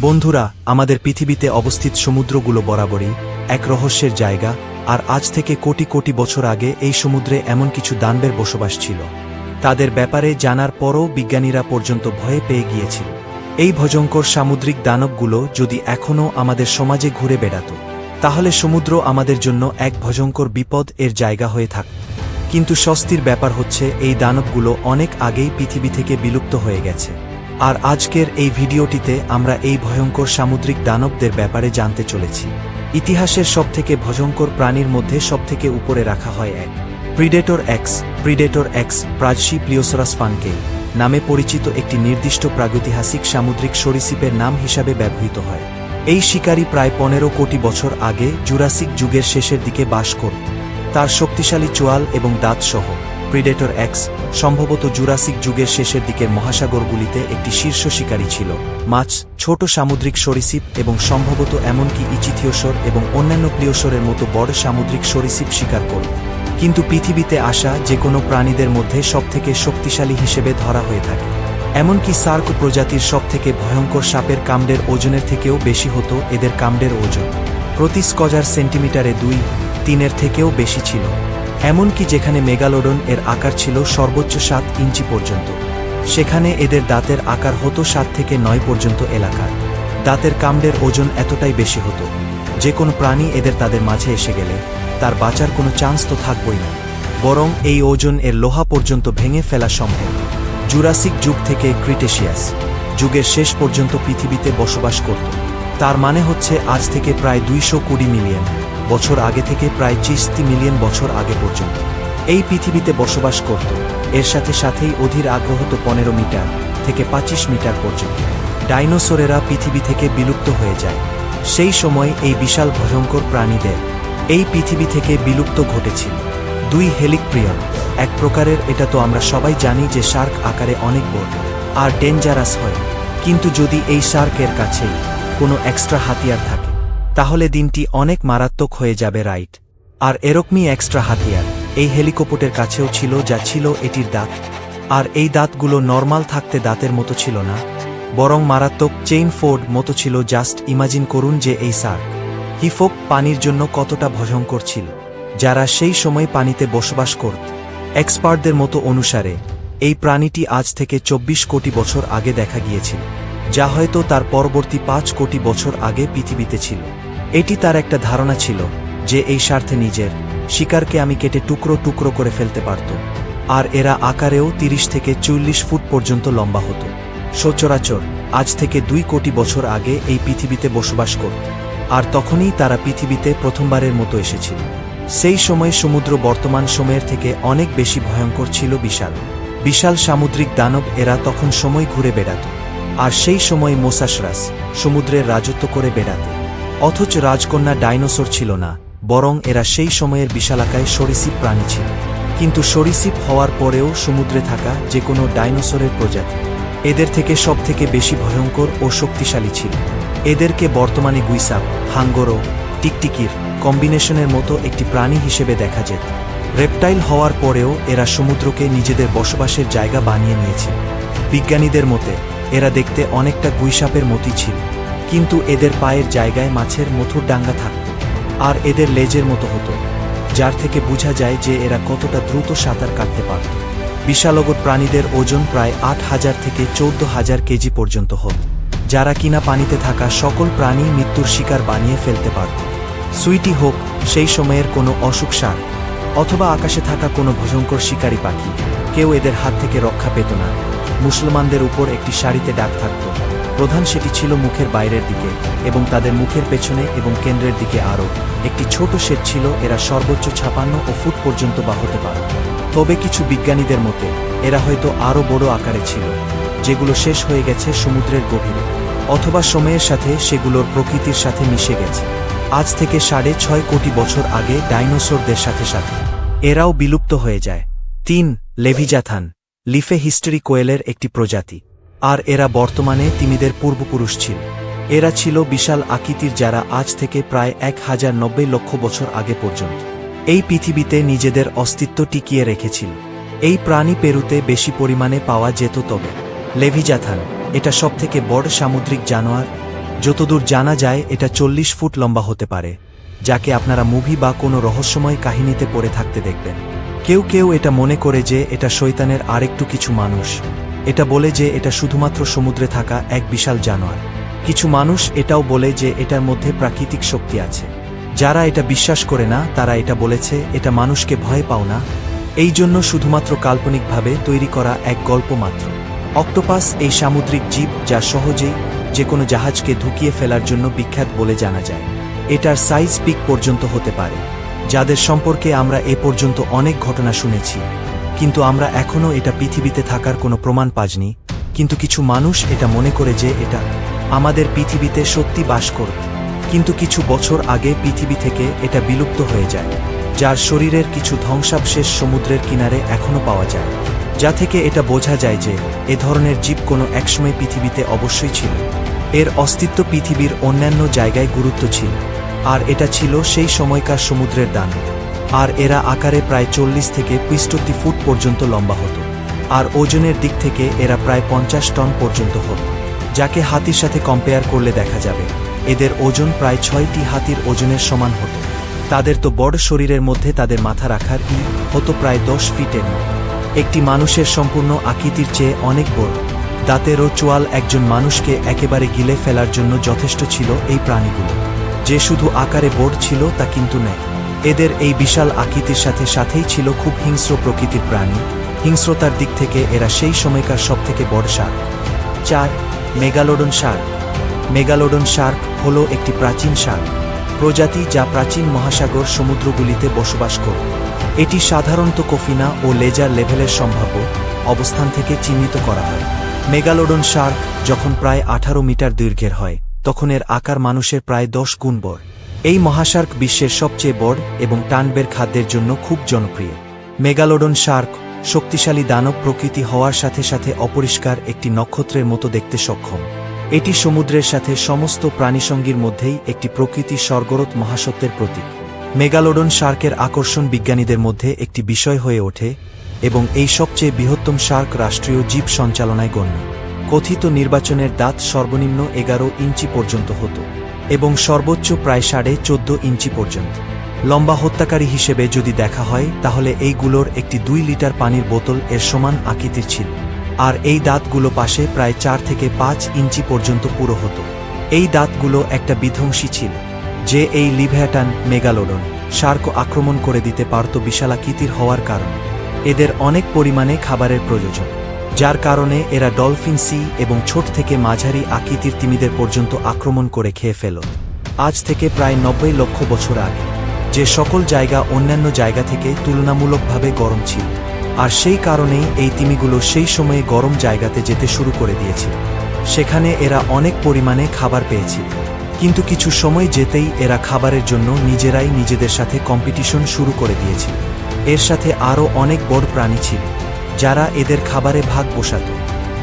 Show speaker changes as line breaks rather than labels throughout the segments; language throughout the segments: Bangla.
বন্ধুরা, আমাদের পৃথিবীতে অবস্থিত সমুদ্রগুলো বরাবরই এক রহস্যের জায়গা, আর আজ থেকে কোটি কোটি বছর আগে এই সমুদ্রে এমন কিছু দানবের বসবাস ছিল। তাদের ব্যাপারে জানার পরও বিজ্ঞানীরা পর্যন্ত ভয়ে পেয়ে গিয়েছিল। এই ভয়ঙ্কর সামুদ্রিক দানবগুলো যদি এখনও আমাদের সমাজে ঘুরে বেড়াত, তাহলে সমুদ্র আমাদের জন্য এক ভয়ঙ্কর বিপদ এর জায়গা হয়ে থাকত। কিন্তু স্বস্তির ব্যাপার হচ্ছে, এই দানবগুলো অনেক আগেই পৃথিবী থেকে বিলুপ্ত হয়ে গেছে। আর আজকের এই ভিডিওটিতে আমরা এই ভয়ঙ্কর সামুদ্রিক দানবদের ব্যাপারে জানতে চলেছি। ইতিহাসের সবথেকে ভয়ঙ্কর প্রাণীর মধ্যে সবথেকে উপরে রাখা হয় এক প্রিডেটর এক্স প্রাজসি প্লিওসরাস ফানকেই নামে পরিচিত একটি নির্দিষ্ট প্রাগৈতিহাসিক সামুদ্রিক সরীসৃপের নাম হিসাবে ব্যবহৃত হয়। এই শিকারী প্রায় 15 কোটি বছর আগে জুরাসিক যুগের শেষের দিকে বাস করত। তার শক্তিশালী চোয়াল এবং দাঁত সহ প্রিডেটর এক্স সম্ভবত জুরাসিক যুগের শেষের দিকের মহাসাগরগুলিতে একটি শীর্ষ শিকারী ছিল। মাছ, ছোট সামুদ্রিক সরীসৃপ এবং সম্ভবত এমনকি ইচিথিওসর এবং অন্যান্য প্লিওসরের মতো বড় সামুদ্রিক সরীসৃপ শিকার করত। কিন্তু পৃথিবীতে আসা যে কোনো প্রাণীদের মধ্যে সবথেকে শক্তিশালী হিসেবে ধরা হয়ে থাকে। এমনকি সার্ক প্রজাতির সবথেকে ভয়ঙ্কর সাপের কামড়ের ওজনের থেকেও বেশি হতো এদের কামড়ের ওজন। প্রতি স্কয়ার সেন্টিমিটারে 2-3 থেকেও বেশি ছিল। এমনকি যেখানে মেগালোডন এর আকার ছিল সর্বোচ্চ 7 ইঞ্চি পর্যন্ত, সেখানে এদের দাঁতের আকার হতো 7 থেকে 9 পর্যন্ত এলাকার। দাঁতের কামড়ের ওজন এতটাই বেশি হতো যে কোনো প্রাণী এদের তাদের মাঝে এসে গেলে তার বাঁচার কোনো চান্স তো থাকবই না, বরং এই ওজন এর লোহা পর্যন্ত ভেঙে ফেলা সম্ভব। জুরাসিক যুগ থেকে ক্রিটেশিয়াস যুগের শেষ পর্যন্ত পৃথিবীতে বসবাস করত। তার মানে হচ্ছে আজ থেকে প্রায় 220 মিলিয়ন বছর আগে থেকে প্রায় 60 মিলিয়ন বছর আগে পর্যন্ত এই পৃথিবীতে বসবাস করত। এর সাথে সাথেই অধীর আগ্রহ তো 15 মিটার থেকে 25 মিটার পর্যন্ত। ডাইনোসরেরা পৃথিবী থেকে বিলুপ্ত হয়ে যায়। সেই সময় এই বিশাল ভয়ঙ্কর প্রাণীদের এই পৃথিবী থেকে বিলুপ্ত ঘটেছিল। 2 হেলিকপ্রিয়ন এক প্রকারের, এটা তো আমরা সবাই জানি যে শার্ক আকারে অনেক বড় আর ডেঞ্জারাস হয়। কিন্তু যদি এই শার্কের কাছেই কোনো এক্সট্রা হাতিয়ার থাকে, তাহলে দিনটি অনেক মারাত্মক হয়ে যাবে, রাইট? আর এরকমই এক্সট্রা হাতিয়ার এই হেলিকপ্টারের কাছেও ছিল, যা ছিল এটির দাঁত। আর এই দাঁতগুলো নরমাল থাকতে দাঁতের মতো ছিল না, বরং মারাত্মক চেইন ফোর্ড মতো ছিল। জাস্ট ইমাজিন করুন যে এই শার্ক হিফোক পানির জন্য কতটা ভয়ঙ্কর ছিল, যারা সেই সময় পানিতে বসবাস করত। এক্সপার্টদের মতো অনুসারে এই প্রাণীটি আজ থেকে 24 কোটি বছর আগে দেখা গিয়েছিল, যা হয়তো তার পরবর্তী 5 কোটি বছর আগে পৃথিবীতে ছিল। এটি তার একটা ধারণা ছিল যে এই স্বার্থে নিজের শিকারকে আমি কেটে টুকরো টুকরো করে ফেলতে পারত। আর এরা আকারেও 30 থেকে 40 ফুট পর্যন্ত লম্বা হতো। সচরাচর আজ থেকে 2 কোটি বছর আগে এই পৃথিবীতে বসবাস করত, আর তখনই তারা পৃথিবীতে প্রথমবারের মতো এসেছিল। সেই সময় সমুদ্র বর্তমান সময়ের থেকে অনেক বেশি ভয়ঙ্কর ছিল। বিশাল বিশাল সামুদ্রিক দানব এরা তখন সময় ঘুরে বেড়াত, আর সেই সময় মোসাসরাস সমুদ্রের রাজত্ব করে বেড়াতে। অথচ রাজকন্যা ডাইনোসর ছিল না, বরং এরা সেই সময়ের বিশালাকায় সরীসৃপ প্রাণী ছিল। কিন্তু সরীসৃপ হওয়ার পরেও সমুদ্রে থাকা যে কোনো ডাইনোসরের প্রজাতি এদের থেকে সবথেকে বেশি ভয়ঙ্কর ও শক্তিশালী ছিল। এদেরকে বর্তমানে গুইসাপ, হাঙ্গরো, টিকটিকির কম্বিনেশনের মতো একটি প্রাণী হিসেবে দেখা যেত। রেপটাইল হওয়ার পরেও এরা সমুদ্রকে নিজেদের বসবাসের জায়গা বানিয়ে নিয়েছিল। বিজ্ঞানীদের মতে এরা দেখতে অনেকটা গুইসাপের মতোই ছিল, কিন্তু এদের পায়ের জায়গায় মাছের মথুর ডাঙ্গা থাকত, আর এদের লেজের মতো হতো, যার থেকে বোঝা যায় যে এরা কতটা দ্রুত সাঁতার কাটতে পারত। বিশালগর প্রাণীদের ওজন প্রায় 8,000 থেকে 14,000 কেজি পর্যন্ত হতো, যারা কিনা পানিতে থাকা সকল প্রাণী মৃত্যুর শিকার বানিয়ে ফেলতে পারত। সুইটি হোক সেই সময়ের কোনো অসুখ শার্ক, অথবা আকাশে থাকা কোনো ভয়ঙ্কর শিকারী পাখি, কেউ এদের হাত থেকে রক্ষা পেত না। মুসলমানদের উপর একটি সারিতে ডাক থাকত। প্রধান সেটি ছিল মুখের বাইরের দিকে, এবং তাদের মুখের পেছনে এবং কেন্দ্রের দিকে আরও একটি ছোট শেড ছিল। এরা সর্বোচ্চ 56 ফুট পর্যন্ত বা হতে পারত। তবে কিছু বিজ্ঞানীদের মতে এরা হয়তো আরও বড় আকারে ছিল, যেগুলো শেষ হয়ে গেছে সমুদ্রের গভীরে, অথবা সময়ের সাথে সেগুলোর প্রকৃতির সাথে মিশে গেছে। আজ থেকে 6.5 কোটি বছর আগে ডাইনোসরদের সাথে সাথে এরাও বিলুপ্ত হয়ে যায়। 3 লেভিজাথান লিফে হিস্টরি কোয়েলের একটি প্রজাতি, আর এরা বর্তমানে তিমিদের পূর্বপুরুষ ছিল। এরা ছিল বিশাল আকৃতির, যারা আজ থেকে প্রায় 1090 লক্ষ বছর আগে পর্যন্ত এই পৃথিবীতে নিজেদের অস্তিত্ব টিকিয়ে রেখেছিল। এই প্রাণী পেরুতে বেশি পরিমাণে পাওয়া যেত। তবে লেভিজাথান এটা সবথেকে বড় সামুদ্রিক জানোয়ার, যতদূর জানা যায় এটা 40 ফুট লম্বা হতে পারে, যাকে আপনারা মুভি বা কোনো রহস্যময় কাহিনীতে পড়ে থাকতে দেখবেন। কেউ কেউ এটা মনে করে যে এটা শয়তানের আরেকটু কিছু মানুষ এটা বলে যে এটা শুধুমাত্র সমুদ্রে থাকা এক বিশাল জানোয়ার। কিছু মানুষ এটাও বলে যে এটার মধ্যে প্রাকৃতিক শক্তি আছে। যারা এটা বিশ্বাস করে না তারা এটা বলেছে এটা মানুষকে ভয় পাও না, এই জন্য শুধুমাত্র কাল্পনিকভাবে তৈরি করা এক গল্প মাত্র। অক্টোপাস এই সামুদ্রিক জীব যা সহজেই যে কোনো জাহাজকে ঢুকিয়ে ফেলার জন্য বিখ্যাত বলে জানা যায়। এটার সাইজ পিক পর্যন্ত হতে পারে, যাদের সম্পর্কে আমরা এ পর্যন্ত অনেক ঘটনা শুনেছি, কিন্তু আমরা এখনও এটা পৃথিবীতে থাকার কোনো প্রমাণ পাইনি। কিন্তু কিছু মানুষ এটা মনে করে যে এটা আমাদের পৃথিবীতে সত্যি বাস করে, কিন্তু কিছু বছর আগে পৃথিবী থেকে এটা বিলুপ্ত হয়ে যায়, যার শরীরের কিছু ধ্বংসাবশেষ সমুদ্রের কিনারে এখনও পাওয়া যায়, যা থেকে এটা বোঝা যায় যে এ ধরনের জীব কোনো একসময় পৃথিবীতে অবশ্যই ছিল। এর অস্তিত্ব পৃথিবীর অন্যান্য জায়গায় গুরুত্ব ছিল, আর এটা ছিল সেই সময়কার সমুদ্রের দান। আর এরা আকারে প্রায় 40 থেকে 65 ফুট পর্যন্ত লম্বা হতো, আর ওজনের দিক থেকে এরা প্রায় 50 টন পর্যন্ত হতো, যাকে হাতির সাথে কম্পেয়ার করলে দেখা যাবে এদের ওজন প্রায় 6টি হাতির ওজনের সমান হতো। তাদের তো বড় শরীরের মধ্যে তাদের মাথা রাখার হতো প্রায় 10 ফিটের মতো। একটি মানুষের সম্পূর্ণ আকৃতির চেয়ে অনেক বড় দাঁতেরও চোয়াল একজন মানুষকে একেবারে গিলে ফেলার জন্য যথেষ্ট ছিল। এই প্রাণীগুলো যে শুধু আকারে বড় ছিল তা কিন্তু নয়, এদের এই বিশাল আকৃতির সাথে সাথেই ছিল খুব হিংস্র প্রকৃতির প্রাণী। হিংস্রতার দিক থেকে এরা সেই সময়কার সবথেকে বড় Shark. 4. Megalodon Shark. Megalodon Shark হল একটি প্রাচীন শার্ক প্রজাতি যা প্রাচীন মহাসাগর সমুদ্রগুলিতে বসবাস করে। এটি সাধারণত কফিনা ও লেজার লেভেলের সম্ভাব্য অবস্থান থেকে চিহ্নিত করা হয়। মেগালোডন শার্ক যখন প্রায় 18 মিটার দৈর্ঘ্যের হয় তখন এর আকার মানুষের প্রায় 10 গুণ বড়। এই মহাশার্ক বিশ্বের সবচেয়ে বড় এবং টানবের খাদ্যের জন্য খুব জনপ্রিয়। মেগালোডন শার্ক শক্তিশালী দানব প্রকৃতি হওয়ার সাথে সাথে অপরিষ্কার একটি নক্ষত্রের মতো দেখতে সক্ষম। এটি সমুদ্রের সাথে সমস্ত প্রাণীসঙ্গীর মধ্যেই একটি প্রকৃতি স্বর্গরত মহাসত্যের প্রতীক। মেগালোডন শার্কের আকর্ষণ বিজ্ঞানীদের মধ্যে একটি বিষয় হয়ে ওঠে এবং এই সবচেয়ে বৃহত্তম শার্ক রাষ্ট্রীয় জীব সঞ্চালনায় গণ্য। কথিত নির্বাচনের দাঁত সর্বনিম্ন 11 ইঞ্চি পর্যন্ত হতো এবং সর্বোচ্চ প্রায় 14.5 ইঞ্চি পর্যন্ত। লম্বা হত্যাকারী হিসেবে যদি দেখা হয় তাহলে এইগুলোর একটি 2 লিটার পানির বোতল এর সমান আকৃতির ছিল, আর এই দাঁতগুলো পাশে প্রায় 4 থেকে 5 ইঞ্চি পর্যন্ত পুরো হতো। এই দাঁতগুলো একটা বিধ্বংসী ছিল যে এই লিভিয়াটান মেগালোডন শার্ক আক্রমণ করে দিতে পারত বিশালাকৃতির হওয়ার কারণে। এদের অনেক পরিমাণে খাবারের প্রয়োজন, যার কারণে এরা ডলফিন সি এবং ছোট থেকে মাঝারি আকৃতির তিমিদের পর্যন্ত আক্রমণ করে খেয়ে ফেলত। আজ থেকে প্রায় 90 লক্ষ বছর আগে যে সকল জায়গা অন্যান্য জায়গা থেকে তুলনামূলকভাবে গরম ছিল, আর সেই কারণেই এই তিমিগুলো সেই সময়ে গরম জায়গাতে যেতে শুরু করে দিয়েছিল। সেখানে এরা অনেক পরিমাণে খাবার পেয়েছিল, কিন্তু কিছু সময় যেতেই এরা খাবারের জন্য নিজেরাই নিজেদের সাথে কম্পিটিশন শুরু করে দিয়েছিল। এর সাথে আরও অনেক বড় প্রাণী ছিল যারা এদের খাবারে ভাগ বসাত,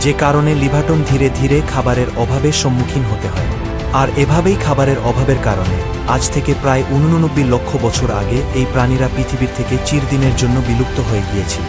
যে কারণে লিভাটন ধীরে ধীরে খাবারের অভাবের সম্মুখীন হতে হয়। আর এভাবেই খাবারের অভাবের কারণে আজ থেকে প্রায় 89 লক্ষ বছর আগে এই প্রাণীরা পৃথিবীর থেকে চিরদিনের জন্য বিলুপ্ত হয়ে গিয়েছিল।